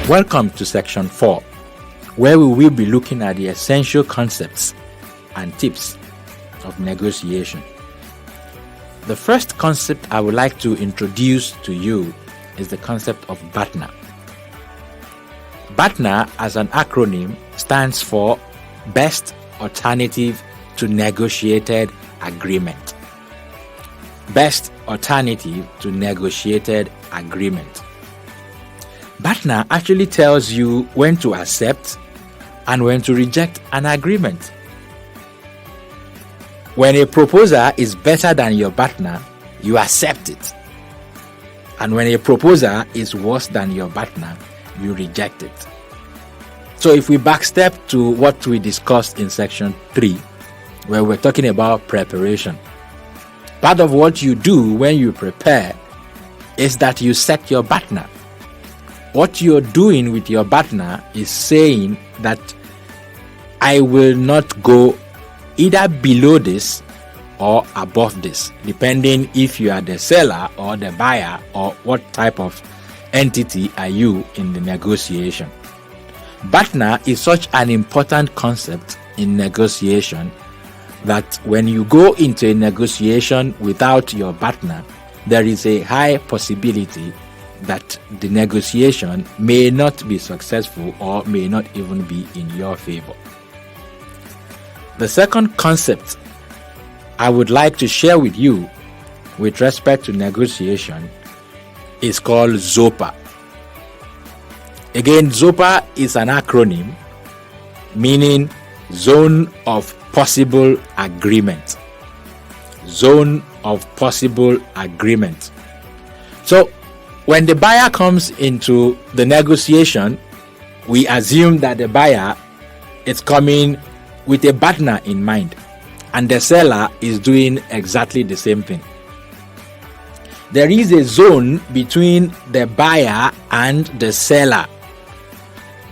Welcome to Section 4, where we will be looking at the essential concepts and tips of negotiation. The first concept I would like to introduce to you is the concept of Batna. Batna, as an acronym, stands for Best Alternative to Negotiated Agreement. Best Alternative to Negotiated Agreement. Batna actually tells you when to accept and when to reject an agreement. When a proposal is better than your Batna, you accept it. And when a proposal is worse than your Batna, you reject it. So if we backstep to what we discussed in section 3, where we're talking about preparation, part of what you do when you prepare is that you set your Batna. What you're doing with your Batna is saying that I will not go either below this or above this, depending if you are the seller or the buyer or what type of entity are you in the negotiation. Batna is such an important concept in negotiation that when you go into a negotiation without your Batna, there is a high possibility that the negotiation may not be successful or may not even be in your favor. The second concept I would like to share with you with respect to negotiation is called Zopa. Again, Zopa is an acronym meaning Zone of Possible Agreement. Zone of Possible Agreement. So, when the buyer comes into the negotiation, we assume that the buyer is coming with a Batna in mind, and the seller is doing exactly the same thing. There is a zone between the buyer and the seller,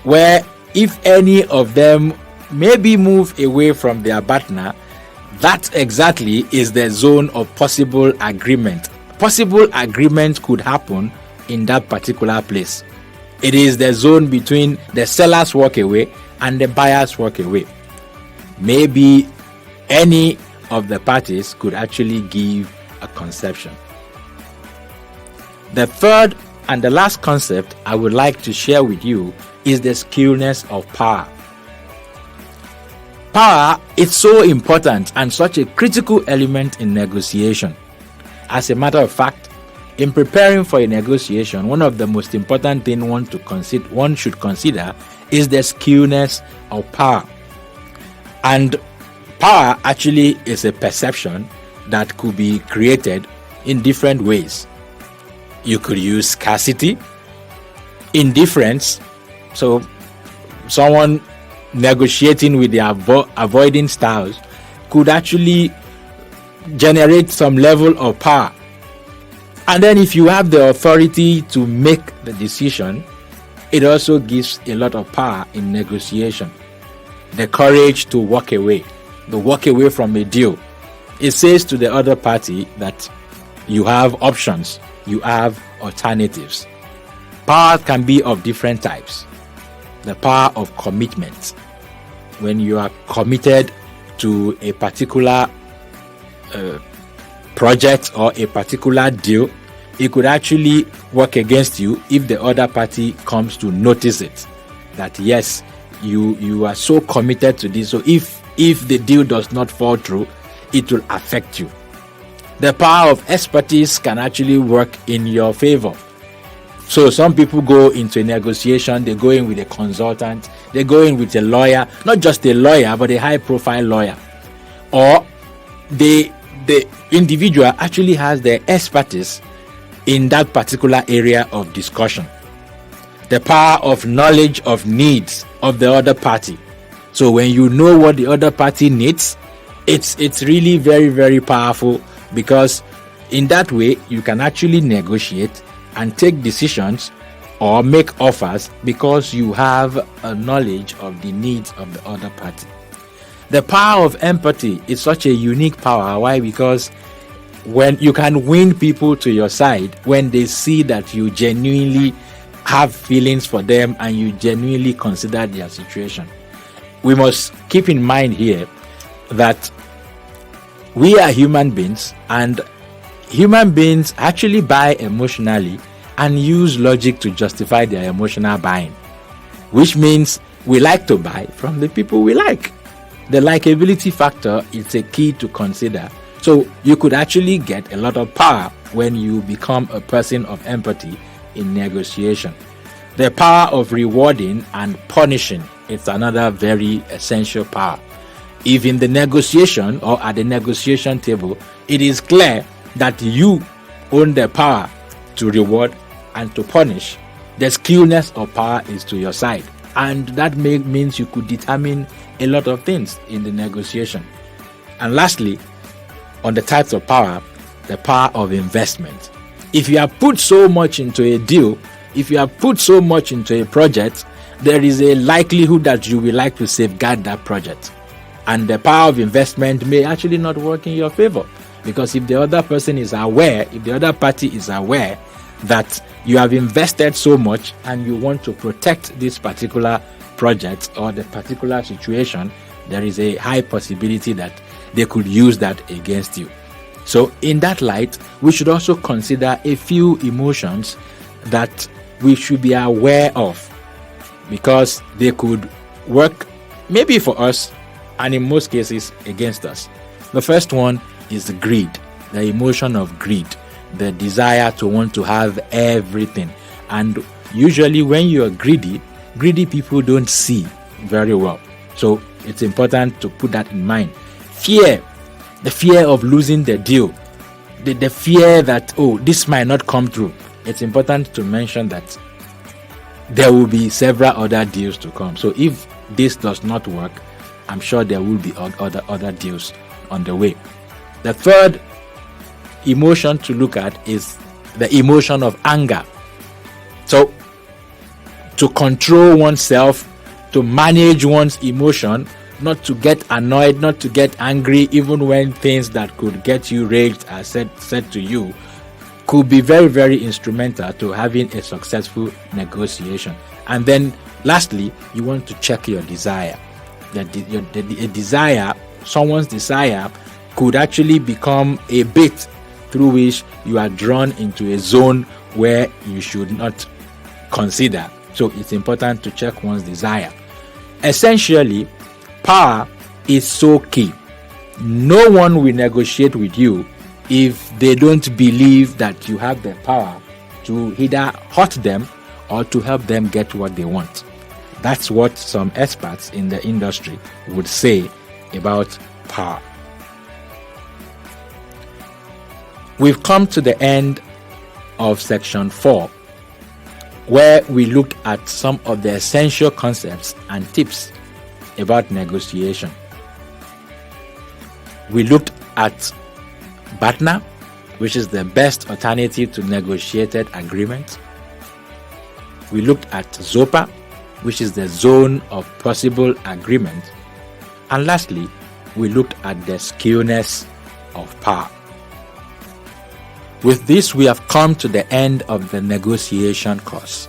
where if any of them maybe move away from their Batna, that exactly is the zone of possible agreement. Possible agreement could happen in that particular place. It is the zone between the seller's walk away and the buyer's walk away. Maybe any of the parties could actually give a conception. The third and the last concept I would like to share with you is the skewness of power. Power is so important and such a critical element in negotiation. As a matter of fact, in preparing for a negotiation, one of the most important things one should consider is the skewness of power. And power actually is a perception that could be created in different ways. You could use scarcity, indifference. So someone negotiating with the avoiding styles could actually generate some level of power. And then if you have the authority to make the decision, it also gives a lot of power in negotiation. The courage to walk away from a deal. It says to the other party that you have options, you have alternatives. Power can be of different types. The power of commitment. When you are committed to a particular project or a particular deal, it could actually work against you if the other party comes to notice it. That yes, you are so committed to this, so if the deal does not fall through, it will affect you. The power of expertise can actually work in your favor. So some people go into a negotiation, they go in with a consultant, they go in with a lawyer, not just a lawyer, but a high profile lawyer. Or the individual actually has the expertise in that particular area of discussion. The power of knowledge of needs of the other party. So when you know what the other party needs, it's really very, very powerful, because in that way you can actually negotiate and take decisions or make offers because you have a knowledge of the needs of the other party. The power of empathy is such a unique power. Why? Because when you can win people to your side when they see that you genuinely have feelings for them and you genuinely consider their situation. We must keep in mind here that we are human beings, and human beings actually buy emotionally and use logic to justify their emotional buying, which means we like to buy from the people we like. The likability factor is a key to consider. So you could actually get a lot of power when you become a person of empathy in negotiation. The power of rewarding and punishing is another very essential power. If in the negotiation or at the negotiation table, it is clear that you own the power to reward and to punish, the skewness of power is to your side. And that means you could determine a lot of things in the negotiation. And lastly, on the types of power, the power of investment. If you have put so much into a deal, if you have put so much into a project, there is a likelihood that you will like to safeguard that project. And the power of investment may actually not work in your favor, because if the other person is aware, if the other party is aware that you have invested so much and you want to protect this particular project or the particular situation, there is a high possibility that they could use that against you. So in that light, we should also consider a few emotions that we should be aware of, because they could work maybe for us and in most cases against us. The first one is the greed, the emotion of greed, the desire to want to have everything. And usually when you are greedy people don't see very well. So it's important to put that in mind. Fear, the fear of losing the deal, the fear that, oh, this might not come through. It's important to mention that there will be several other deals to come. So if this does not work, I'm sure there will be other deals on the way. The third emotion to look at is the emotion of anger. So to control oneself, to manage one's emotion, not to get annoyed, not to get angry, even when things that could get you raged are said to you, could be very, very instrumental to having a successful negotiation. And then lastly, you want to check your desire. A desire, someone's desire, could actually become a bait through which you are drawn into a zone where you should not consider. So it's important to check one's desire. Essentially, power is so key. No one will negotiate with you if they don't believe that you have the power to either hurt them or to help them get what they want. That's what some experts in the industry would say about power. We've come to the end of section 4, where we looked at some of the essential concepts and tips about negotiation. We looked at Batna, which is the best alternative to negotiated agreement. We looked at Zopa, which is the zone of possible agreement. And lastly, we looked at the skewness of power. With this, we have come to the end of the negotiation course.